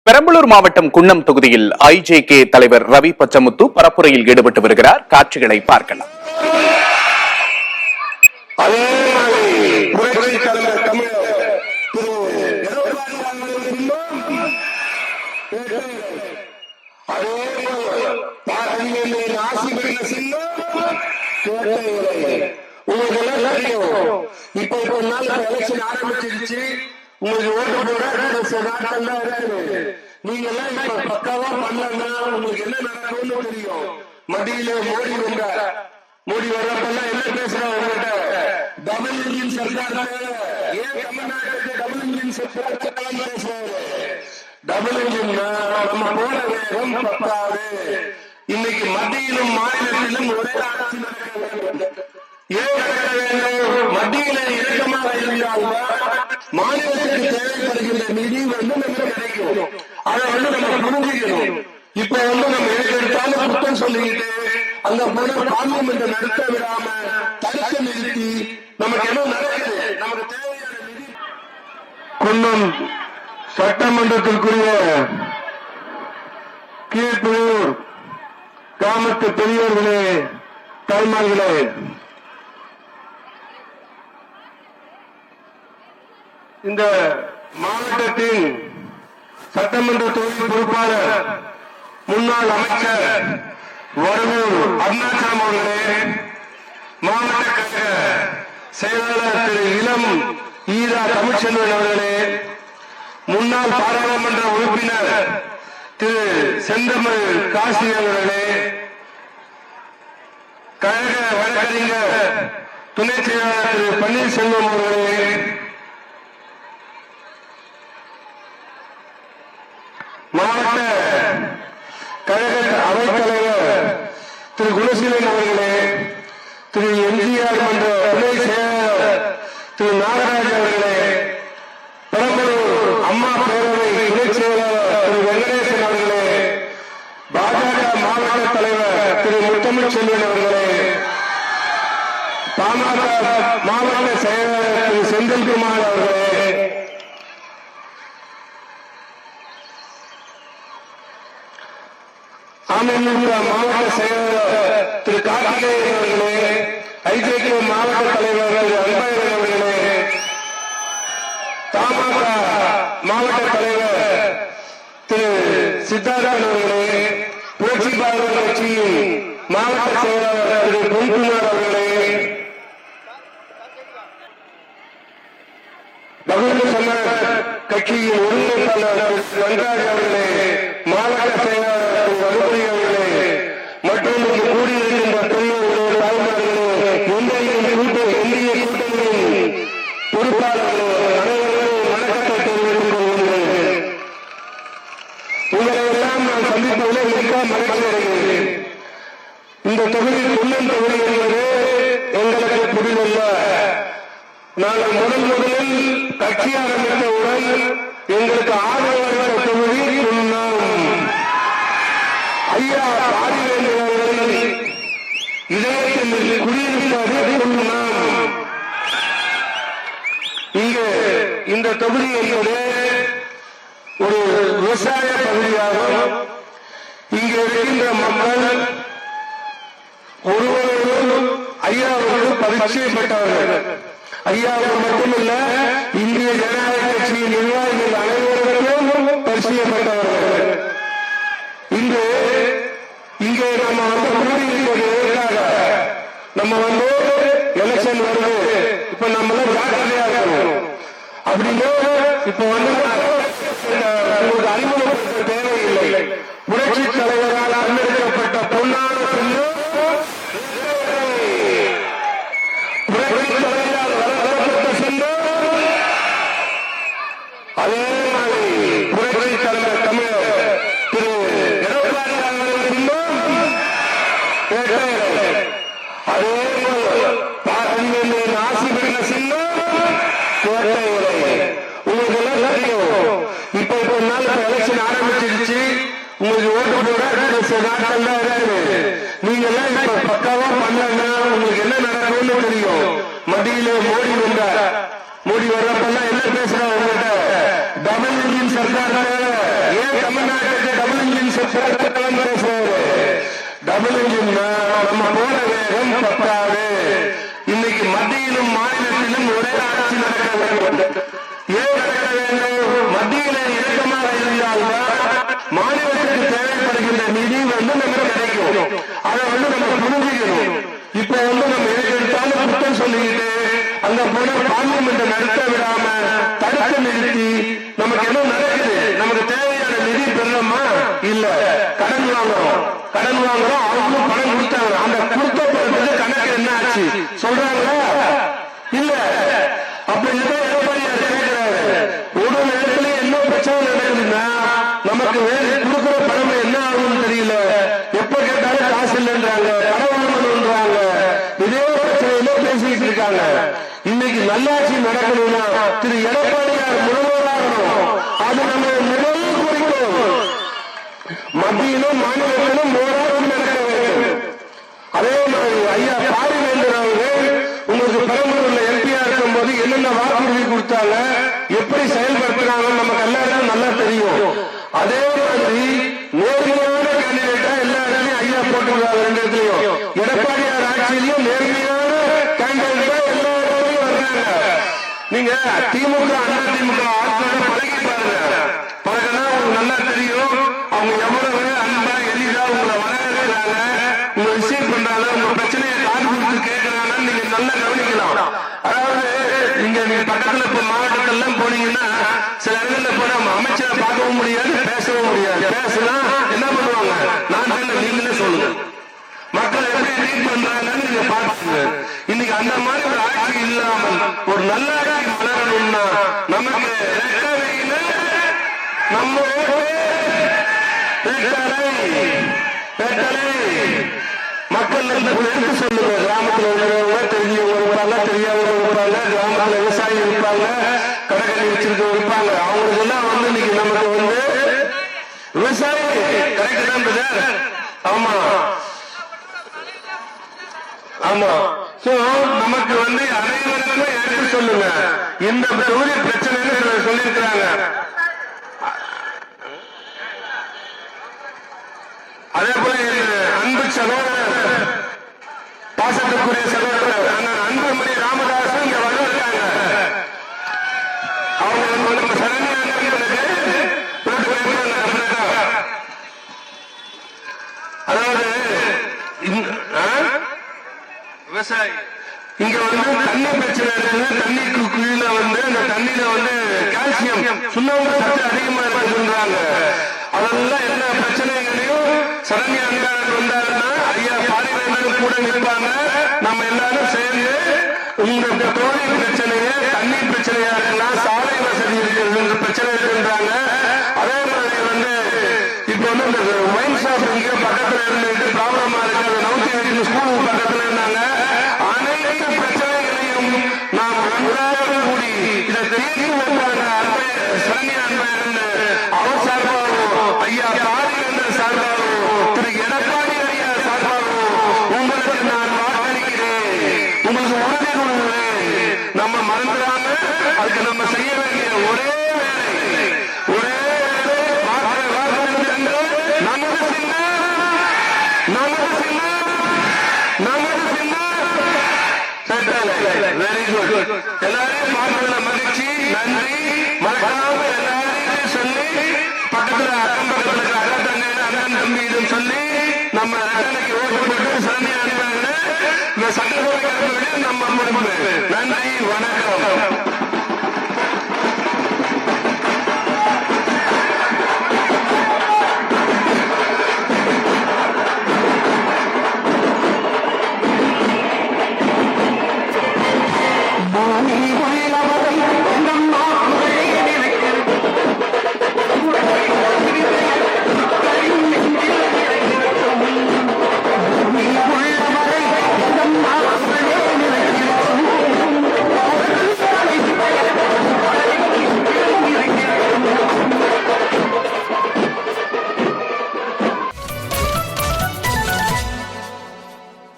பெரம்பலூர் மாவட்டம் குன்னம் தொகுதியில் ஐஜேகே தலைவர் ரவி பச்சமுத்து பரப்புரையில் ஈடுபட்டு வருகிறார். காட்சிகளை பார்க்கலாம். உங்களுக்கு ஓட்டு போட நீங்க எல்லாம் இப்ப பக்காவா பண்ணலன்னா உங்களுக்கு என்ன நடக்கும்னு தெரியும். மத்தியில மோடி வந்தார். மோடி வர்றப்பெல்லாம் என்ன பேசுறாங்க உங்ககிட்ட? Double engine Sarkar. ஏன் தமிழ்நாட்டுக்கு டபுள் இன்ஜின் சர்க்கார் பேசுவாங்க? டபுள் இன்ஜின் நம்ம போன வேகம் பத்தாது. இன்னைக்கு மத்தியிலும் மாநிலத்திலும் ஒரே ஆட்சி நடக்க வேண்டும். ஏன் நடக்க வேண்டும்? மத்தியில இறக்கமாக இருந்தால்தான் மாநிலத்துக்கு தேவைப்படுகின்ற நிதி நமக்கு கிடைக்கும். அதை நம்ம புரிஞ்சுக்கணும். இப்ப நம்ம எடுத்தாலும் குற்றம் சொல்லிக்கிட்டு அந்த பணம் பார்லிமெண்ட் நடத்த விடாம தடுத்து நிறுத்தி நமக்கு என்ன நடக்குது? நமக்கு தேவையான நிதி. குன்னம் சட்டமன்றத்திற்குரிய கீழ்புழூர் கிராமத்து பெரியவர்களே, தாய்மார்களே, இந்த மாவட்டத்தின் சட்டமன்ற தொகுதி பொறுப்பாளர் முன்னாள் அமைச்சர் வரவூர் அருணாச்சலம் அவர்களே, மாவட்ட கழக செயலாளர் திரு இளம் ஈரா தமிழ்ச்செல்வன் அவர்களே, முன்னாள் பாராளுமன்ற உறுப்பினர் திரு செந்தமிழ் காசி அவர்களே, கழக வழக்கறிஞர் துணை செயலாளர் திரு பன்னீர்செல்வம் அவர்களே, மாவட்ட கழக அவைத்தலைவர் திரு குணசீலன் அவர்களே, திரு எம்ஜிஆர் மன்ற துணை செயலாளர் திரு நாகராஜ் அவர்களே, பெரம்பலூர் அம்மா பேரவை துணை செயலாளர் திரு வெங்கடேசன் அவர்களே, பாஜக மாவட்ட தலைவர் திரு முத்தமிழ் செல்வன் அவர்களே, பாமக மாவட்ட செயலாளர் திரு செந்தில்குமார் அவர்களே, அமமுக மாவட்ட செயலாளர் திரு கார்த்திகேயன் அவர்களே, ஐஜேகே மாவட்ட தலைவர் திரு அன்பழகன் அவர்களே, தமாக மாவட்ட தலைவர் திரு சித்தார்த்தன் அவர்களே, புரட்சி பாரத கட்சியின் மாவட்ட செயலாளர் திரு பொன்குமார் அவர்களே, பகுஜன் சமாஜ் கட்சியின் ஒருங்கிணைப்பாளர் நன்றாஜ் அவர்களே, மாவட்ட செயலாளர் வகுப்பறை அவர்களே, மற்றும் கூடியிருக்கின்ற பெரியவர்களே, தாய்மார்களே, எந்திய கூட்டணியின் பொறுப்பாளர்களே, அனைவரும் வணக்கத்தை தெரிவித்துக் கொள்கின்றேன். உங்களை எல்லாம் நான் சந்திப்பதில் மிக்க மகிழ்ச்சி அடைகிறேன். இந்த தொகுதி குன்னம் தொகுதி என்பது எங்களுக்கு புதிதல்ல. நாங்கள் முதலில் கட்சி ஆரம்பித்தவுடன் எங்களுக்கு ஆதரவான தொகுதி குன்னம். ஐயா பாரிவேந்தர்கள் இதயத்தில் குடியிருப்பது குன்னம். இங்கு இந்த தொகுதி என்பது ஒரு விவசாய பகுதியாகும். இங்கு இருக்கின்ற மக்கள் ஒருவரோடு ஐயாவோடு பரிச்சயப்பட்டவர்கள். ஐயாவோடு மட்டுமல்ல, இந்திய ஜனநாயக கட்சியின் நிர்வாகிகள் அனைவருக்கும் பரிச்சயப்பட்டவர்கள். இங்கே நம்ம கூடியிருப்பதற்காக நம்ம எலெக்ஷன் வருது. இப்ப நம்மள ஜாக்கிரதையா இருக்கணும். அப்படின்னு இப்ப உங்களுக்கு அறிமுகப்படுத்த தேவையில்லை. புரட்சி தலைவரால் அனுமதிக்கப்பட்ட பொன்னான புரட்சி தலைவரால் வளர்க்கப்பட்ட செல்லும் அதே மாதிரி புரட்சி தலைவர் தமிழர் திரு எடப்பாடி அதே ஆசி பெற்ற செல்லும் உங்களுக்கு எல்லாம் தெரியும். இப்ப எலெக்ஷன் ஆரம்பிச்சிருச்சு. உங்களுக்கு ஓட்டு போட நாட்கள் தான் இருக்கு. நீங்க எல்லாம் இப்ப பக்காவா பண்ணலன்னா உங்களுக்கு என்ன நடக்கும்னு தெரியும். மத்தியில மோடி வந்தார். மோடி வர்றப்பெல்லாம் என்ன பேசுறாங்க உங்ககிட்ட? Double engine Sarkar. ஏன் டபுள் இன்ஜின் நம்ம போன வேகம் பத்தாது. இன்னைக்கு மத்தியிலும் மாநிலத்திலும் ஒரே ஆட்சி நடக்க வேண்டும். ஏன் நடக்க வேண்டும்? மத்தியில இணக்கமாக இருந்தால்தான் மாநிலத்துக்கு தேவைப்படுகின்ற நிதி நமக்கு கிடைக்கும். அதை நம்ம புரிஞ்சுக்கணும். இப்ப நம்ம எதுக்கெடுத்தாலும் குற்றம் சொல்லிக்கிட்டு அங்க போன பார்லிமெண்ட் நடத்த விடாம தடுத்து நிறுத்தி நமக்கு என்ன நடக்குது? நமக்கு தேவையான நிதி பெறணுமா? இல்ல, கடன் வாங்குறோம். அவங்களும் பணம் கொடுத்தாங்க. அந்த கொடுத்த பிறகு கணக்கு என்ன ஆச்சு சொல்றாங்களா? இல்ல. அப்ப இதுதான் எடப்பாடியார் கேட்கிறாரு. ஒரு நேரத்துல என்ன பிரச்சனை நடக்குதுன்னா நமக்கு வேறு கொடுக்கிற பணம் என்ன ஆகும்னு தெரியல. எப்ப கேட்டாலும் காசு இல்லைன்றாங்க, பணவாங்கன்றாங்க. இதே பிரச்சனையில பேசிட்டு இருக்காங்க. இன்னைக்கு நல்லாட்சி நடக்கணும்னா திரு எடப்பாடியார் முதல்வராகணும். அது நம்ம முதல் குறிக்கோள். மத்தியிலும் மாநிலத்திலும் ஓராட்சி நடக்க வேண்டும். அதே மாதிரி ஐயா பாரிவேந்தர் அவர்கள் உங்களுக்கு பெரம்பலூர்ல எம்பியா இருக்கும் போது என்னென்ன வாக்குறுதி கொடுத்தாங்க, எப்படி செயல்படுத்தினாங்க நமக்கு எல்லாருக்கும் நல்லா தெரியும். அதே மாதிரி நேர்மையான கேண்டிடேட்டா எல்லா இடத்துலயும் ஐயா போட்டுருக்காங்க. ரெண்டு இடத்துலயும் எடப்பாடியார் ஆட்சியிலையும் நேர்மையான கேண்டிடேட்டா எல்லா இடத்துலயும் வர்றாங்க. நீங்க திமுக அதிமுக ஆட்சியோட பழகி பாருங்க. பழகினா உங்களுக்கு நல்லா தெரியும் அவங்க எவ்வளவு அன்பா எளிதா உங்களை வரவேற்கிறாங்க, உங்க விஷயம் பண்றாங்க, உங்க பிரச்சனையை காது கொடுத்து கேட்கிறாங்க. நீங்க நல்லா கவனிக்கலாம். அதாவது நீங்க பக்கத்துல இப்ப மாவட்டத்திலாம் போனீங்கன்னா சில இடங்கள்ல போனா அமைச்சரை பார்க்கவும் முடியாது, பேசவும் முடியாது. பேசினா என்ன பண்ணுவாங்க? நான் நீங்களே சொல்லுங்க. மக்கள் எப்படி ட்ரீட் பண்றாங்கன்னு நீங்க பாத்துங்க. இன்னைக்கு அந்த மாதிரி ஒரு ஆட்சி இல்லாமல் ஒரு நல்ல ஆட்சி வளரணும்னா நமக்கு ரெட்டவையில நம்ம மக்கள் எடுத்து சொல்லுங்க. கிராமத்தில் உள்ளவங்க தெரிஞ்சவங்க இருப்பாங்க, தெரியாதவங்க இருப்பாங்க, கிராமத்தில் விவசாயி இருப்பாங்க, கடைக்கறி வச்சிருக்க இருப்பாங்க. அவங்களுக்கு எல்லாம் இன்னைக்கு நமக்கு விவசாயி கரெக்ட் தான். ஆமா ஆமா. நமக்கு அனைவருக்குமே எடுத்து சொல்லுங்க. இந்த தொகுதி பிரச்சனைன்னு சொல்லியிருக்கிறாங்க. அதே போல அன்பு சகோதரர், பாசத்துக்குரிய சகோதரர் அன்புமணி ராமதாஸ் இங்க வந்திருக்காங்க. அவங்க அதாவது விவசாயி இங்க தண்ணி பிரச்சனை இருக்கு. தண்ணிக்கு கீழே அந்த தண்ணியில கால்சியம் சுண்ணாம்பு சத்து அதிகமா இருக்குன்றாங்க. அதெல்லாம் என்ன பிரச்சனைகளையும் சரண்யா அன்பாளர் வந்தாருன்னா ஐயா பாரிவேந்தரும் கூட நிற்பாங்க. நம்ம எல்லாரும் சேர்ந்து இந்த தோழி பிரச்சனையை, தண்ணி பிரச்சனையா இருக்கலாம், சாலை வசதி இருக்கிறது பிரச்சனை இருக்குன்றாங்க. அதே மாதிரி இப்ப இந்த ஒயின் ஷாப் இங்க பக்கத்துல இருந்து ப்ராப்ளமா இருக்கு. நவுத்தி வீட்டு ஸ்கூல் பக்கத்துல இருந்தாங்க. அனைத்து பிரச்சனைகளையும் நாம் ஒன்றாக கூடி இதை தீர்த்து வைப்பாங்க. சரண்யா அன்பாளர் அவர் சார்பாகவும் ஐயா பாரிவேந்தர் சார்பாகவும் திரு எடப்பாடி ஐயா சார்பாகவும் உங்களுக்கு நான் வாக்களிக்கிறேன். உங்களுக்கு உறுதி கொள்கிறேன். நம்ம மறந்துடாம அதுக்கு நம்ம செய்ய வேண்டிய ஒரே வேலை நமது சின்னம், நமது சின்னம், நமது சின்னம். Very good. எல்லாரையும் பார்த்ததுல மகிழ்ச்சி, நன்றி. மறக்காம எல்லாரையும் சொல்லி பக்கத்துல அக்கம் பக்கத்துல அக்கா தங்கை அண்ணன் தம்பி இதுன்னு சொல்லி நம்ம ரத்தனைக்கு ஓட்டு போட்டு சரண்யா அன்பாளர் இந்த சட்டசபை நம்ம நன்றி, வணக்கம்.